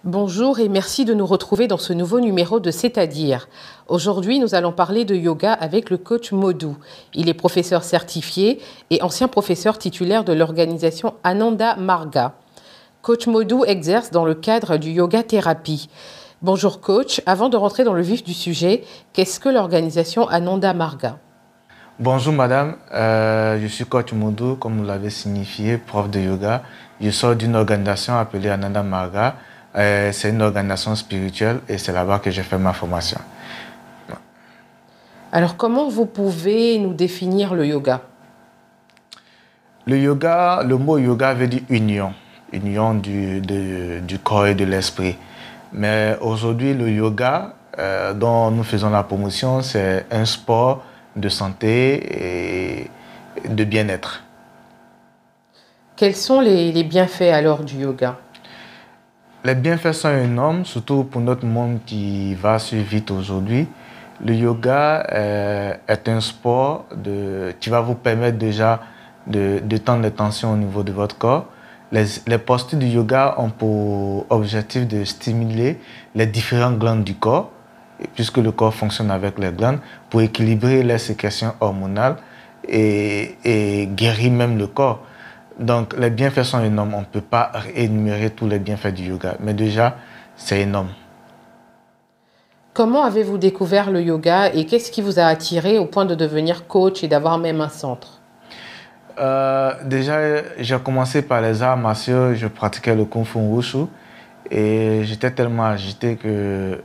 Bonjour et merci de nous retrouver dans ce nouveau numéro de C'est-à-dire. Aujourd'hui, nous allons parler de yoga avec le coach Modou. Il est professeur certifié et ancien professeur titulaire de l'organisation Ananda Marga. Coach Modou exerce dans le cadre du yoga thérapie. Bonjour coach, avant de rentrer dans le vif du sujet, qu'est-ce que l'organisation Ananda Marga? Bonjour madame, je suis coach Modou, comme vous l'avez signifié, prof de yoga. Je sors d'une organisation appelée Ananda Marga. C'est une organisation spirituelle et c'est là-bas que j'ai fait ma formation. Alors comment vous pouvez nous définir le yoga? Le yoga, le mot yoga veut dire union, union du corps et de l'esprit. Mais aujourd'hui, le yoga dont nous faisons la promotion, c'est un sport de santé et de bien-être. Quels sont les bienfaits alors du yoga? Les bienfaits sont énormes, surtout pour notre monde qui va si vite aujourd'hui. Le yoga est un sport qui va vous permettre déjà de détendre les tensions au niveau de votre corps. Les postures du yoga ont pour objectif de stimuler les différentes glandes du corps, puisque le corps fonctionne avec les glandes, pour équilibrer les sécrétions hormonales et guérir même le corps. Donc les bienfaits sont énormes, on ne peut pas énumérer tous les bienfaits du yoga, mais déjà c'est énorme. Comment avez-vous découvert le yoga et qu'est-ce qui vous a attiré au point de devenir coach et d'avoir même un centre? Déjà, j'ai commencé par les arts martiaux, je pratiquais le Kung Fu Wushu et j'étais tellement agité que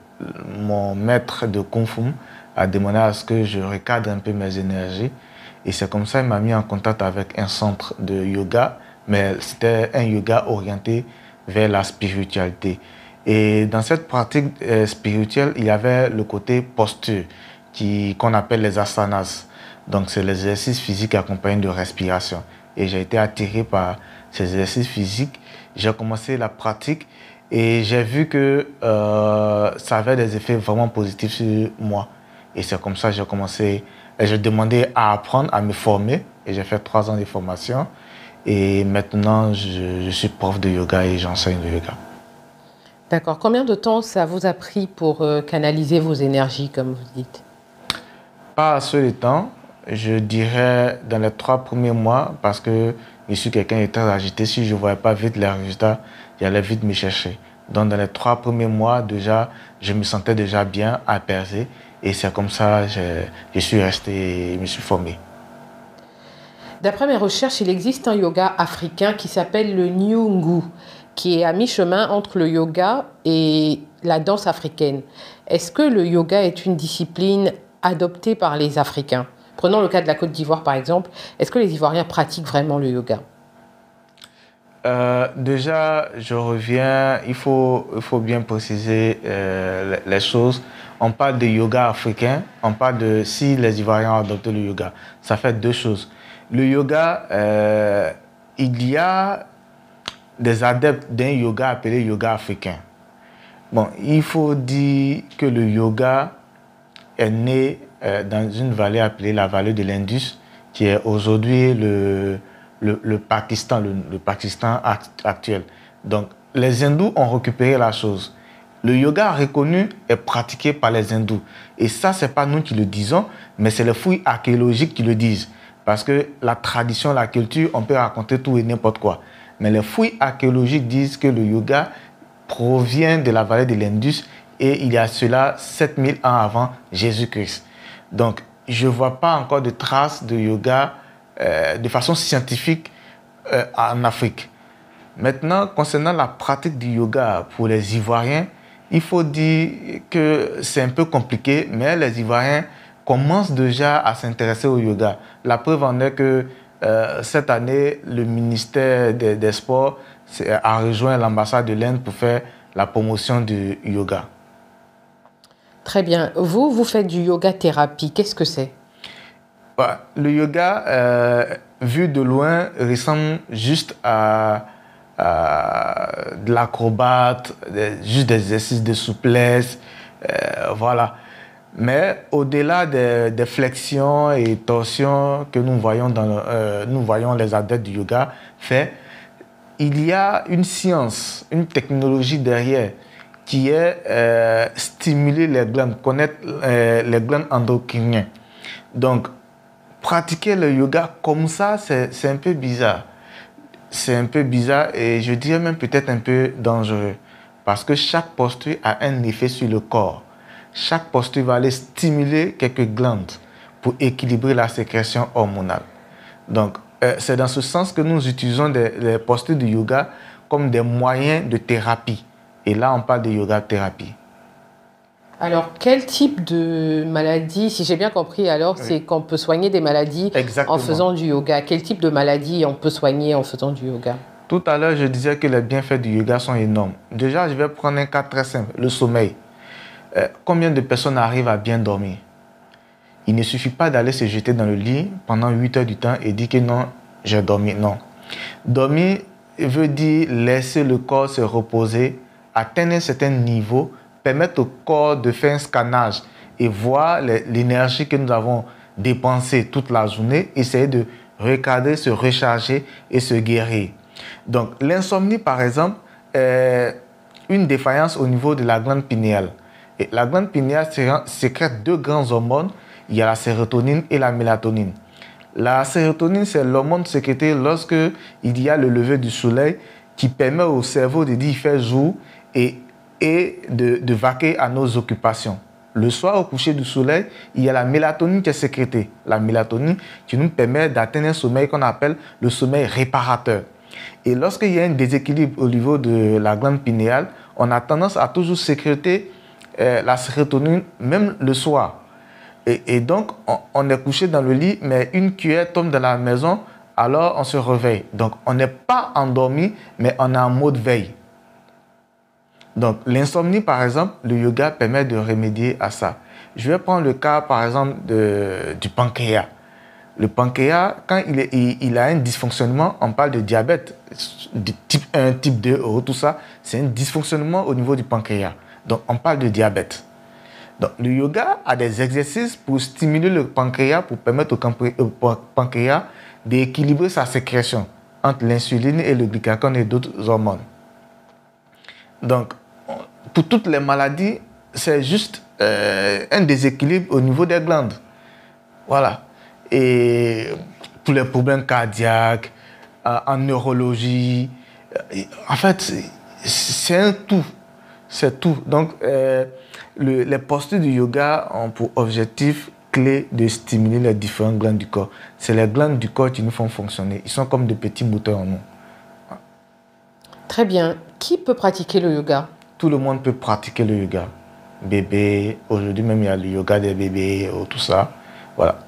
mon maître de Kung Fu a demandé à ce que je recadre un peu mes énergies. Et c'est comme ça qu'il m'a mis en contact avec un centre de yoga, mais c'était un yoga orienté vers la spiritualité. Et dans cette pratique spirituelle, il y avait le côté posture qu'on appelle les asanas. Donc c'est les exercices physiques accompagnés de respiration. Et j'ai été attiré par ces exercices physiques. J'ai commencé la pratique et j'ai vu que ça avait des effets vraiment positifs sur moi. Et c'est comme ça que j'ai commencé. J'ai demandé à apprendre, à me former. Et j'ai fait 3 ans de formation. Et maintenant, je suis prof de yoga et j'enseigne le yoga. D'accord. Combien de temps ça vous a pris pour canaliser vos énergies, comme vous dites? Pas assez de temps. Je dirais dans les 3 premiers mois, parce que je suis quelqu'un de très agité. Si je ne voyais pas vite les résultats, j'allais vite me chercher. Donc dans les 3 premiers mois, déjà, je me sentais déjà bien apaisé. Et c'est comme ça que je suis resté et me suis formé. D'après mes recherches, il existe un yoga africain qui s'appelle le Nyungu, qui est à mi-chemin entre le yoga et la danse africaine. Est-ce que le yoga est une discipline adoptée par les Africains? Prenons le cas de la Côte d'Ivoire par exemple. Est-ce que les Ivoiriens pratiquent vraiment le yoga? Déjà, je reviens, il faut bien préciser les choses. On parle de yoga africain, on parle de si les Ivoiriens ont adopté le yoga. Ça fait 2 choses. Le yoga, il y a des adeptes d'un yoga appelé yoga africain. Bon, il faut dire que le yoga est né dans une vallée appelée la vallée de l'Indus, qui est aujourd'hui le Pakistan, le Pakistan actuel. Donc, les hindous ont récupéré la chose. Le yoga reconnu est pratiqué par les hindous. Et ça, ce n'est pas nous qui le disons, mais c'est les fouilles archéologiques qui le disent. Parce que la tradition, la culture, on peut raconter tout et n'importe quoi. Mais les fouilles archéologiques disent que le yoga provient de la vallée de l'Indus et il y a cela 7000 ans avant Jésus-Christ. Donc, je ne vois pas encore de traces de yoga de façon scientifique en Afrique. Maintenant, concernant la pratique du yoga pour les Ivoiriens, il faut dire que c'est un peu compliqué, mais les Ivoiriens commencent déjà à s'intéresser au yoga. La preuve en est que cette année, le ministère des Sports a rejoint l'ambassade de l'Inde pour faire la promotion du yoga. Très bien. Vous faites du yoga thérapie. Qu'est-ce que c'est? Le yoga, vu de loin, ressemble juste à de l'acrobate, juste des exercices de souplesse, voilà. Mais au-delà des flexions et torsions que nous voyons, nous voyons les adeptes du yoga faire, il y a une science, une technologie derrière. qui est stimuler les glandes, connaître les glandes endocriniennes. Donc, pratiquer le yoga comme ça, c'est un peu bizarre. C'est un peu bizarre et je dirais même peut-être un peu dangereux. Parce que chaque posture a un effet sur le corps. Chaque posture va aller stimuler quelques glandes pour équilibrer la sécrétion hormonale. Donc, c'est dans ce sens que nous utilisons les postures de yoga comme des moyens de thérapie. Et là, on parle de yoga thérapie. Alors, quel type de maladie, si j'ai bien compris, alors, oui, c'est qu'on peut soigner des maladies en faisant du yoga. Quel type de maladie on peut soigner en faisant du yoga? Tout à l'heure, je disais que les bienfaits du yoga sont énormes. Déjà, je vais prendre un cas très simple, le sommeil. Combien de personnes arrivent à bien dormir? Il ne suffit pas d'aller se jeter dans le lit pendant 8 heures du temps et dire que non, j'ai dormi. Non. Dormir veut dire laisser le corps se reposer, atteindre un certain niveau, permettre au corps de faire un scannage et voir l'énergie que nous avons dépensée toute la journée, essayer de recadrer, se recharger et se guérir. Donc, l'insomnie, par exemple, est une défaillance au niveau de la glande pinéale. Et la glande pinéale sécrète deux grandes hormones. Il y a la sérotonine et la mélatonine. La sérotonine, c'est l'hormone sécrétée lorsque il y a le lever du soleil qui permet au cerveau de dire il fait jour et de vaquer à nos occupations. Le soir, au coucher du soleil, il y a la mélatonine qui est sécrétée. La mélatonine qui nous permet d'atteindre un sommeil qu'on appelle le sommeil réparateur. Et lorsqu'il y a un déséquilibre au niveau de la glande pinéale, on a tendance à toujours sécréter la sérotonine, même le soir. Et donc, on est couché dans le lit, mais une cuillère tombe dans la maison, alors on se réveille. Donc, on n'est pas endormi, mais on est en mode veille. Donc, l'insomnie, par exemple, le yoga permet de remédier à ça. Je vais prendre le cas, par exemple, du pancréas. Le pancréas, quand il a un dysfonctionnement, on parle de diabète, de type 1, type 2, tout ça, c'est un dysfonctionnement au niveau du pancréas. Donc, on parle de diabète. Donc, le yoga a des exercices pour stimuler le pancréas, pour permettre au pancréas d'équilibrer sa sécrétion entre l'insuline et le glucagon et d'autres hormones. Donc, pour toutes les maladies, c'est juste un déséquilibre au niveau des glandes. Voilà. Et pour les problèmes cardiaques, en neurologie, en fait, c'est un tout. C'est tout. Donc, les postures du yoga ont pour objectif clé de stimuler les différentes glandes du corps. C'est les glandes du corps qui nous font fonctionner. Ils sont comme de petits moteurs en nous. Très bien. Qui peut pratiquer le yoga? Tout le monde peut pratiquer le yoga. Bébé, aujourd'hui même il y a le yoga des bébés, tout ça. Voilà.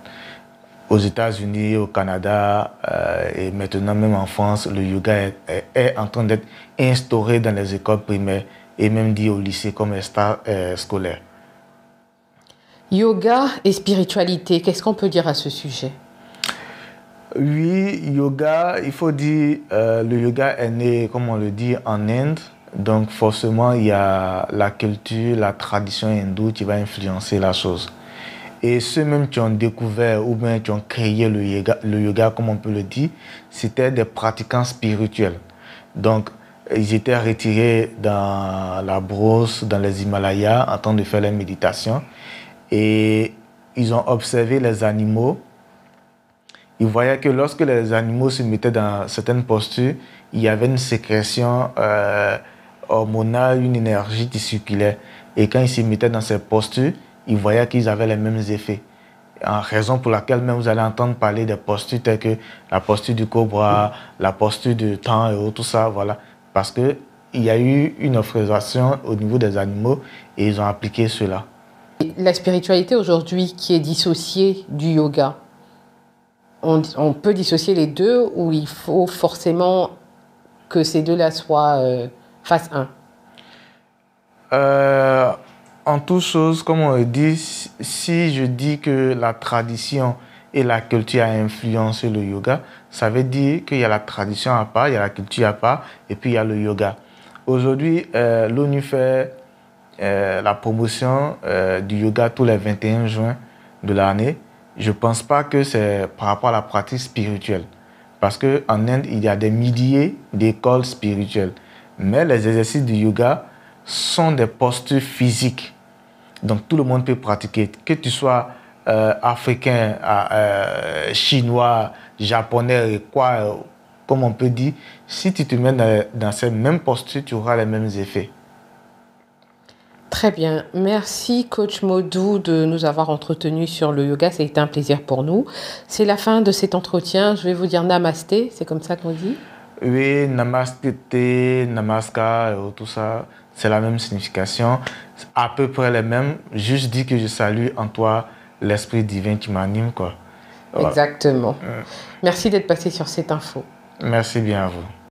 Aux États-Unis, au Canada et maintenant même en France, le yoga est en train d'être instauré dans les écoles primaires et même dit au lycée comme star scolaire. Yoga et spiritualité, qu'est-ce qu'on peut dire à ce sujet? Oui, yoga, il faut dire, le yoga est né, comme on le dit, en Inde. Donc forcément, il y a la culture, la tradition hindoue qui va influencer la chose. Et ceux même qui ont découvert ou bien qui ont créé le yoga, comme on peut le dire, c'était des pratiquants spirituels. Donc, ils étaient retirés dans la brousse, dans les Himalayas, en train de faire la méditation. Et ils ont observé les animaux. Ils voyaient que lorsque les animaux se mettaient dans certaines postures, il y avait une sécrétion hormonale, une énergie qui circulait. Et quand ils se mettaient dans ces postures, ils voyaient qu'ils avaient les mêmes effets. En raison pour laquelle même vous allez entendre parler des postures telles que la posture du cobra, la posture du thon et tout ça, voilà. Parce qu'il y a eu une observation au niveau des animaux et ils ont appliqué cela. La spiritualité aujourd'hui qui est dissociée du yoga, on peut dissocier les deux ou il faut forcément que ces deux-là soient face 1? En toute chose, comme on le dit, si je dis que la tradition et la culture a influencé le yoga, ça veut dire qu'il y a la tradition à part, il y a la culture à part, et puis il y a le yoga. Aujourd'hui, l'ONU fait la promotion du yoga tous les 21 juin de l'année. Je ne pense pas que c'est par rapport à la pratique spirituelle. Parce qu'en Inde, il y a des milliers d'écoles spirituelles. Mais les exercices du yoga sont des postures physiques. Donc tout le monde peut pratiquer. Que tu sois africain, chinois, japonais, quoi, comme on peut dire, si tu te mets dans ces mêmes postures, tu auras les mêmes effets. Très bien. Merci, coach Modou, de nous avoir entretenus sur le yoga. Ça a été un plaisir pour nous. C'est la fin de cet entretien. Je vais vous dire namasté. C'est comme ça qu'on dit? Oui, namasté, namaskar, tout ça, c'est la même signification. À peu près les mêmes. Juste dis que je salue en toi l'esprit divin qui m'anime, quoi. Exactement. Merci d'être passé sur cette info. Merci bien à vous.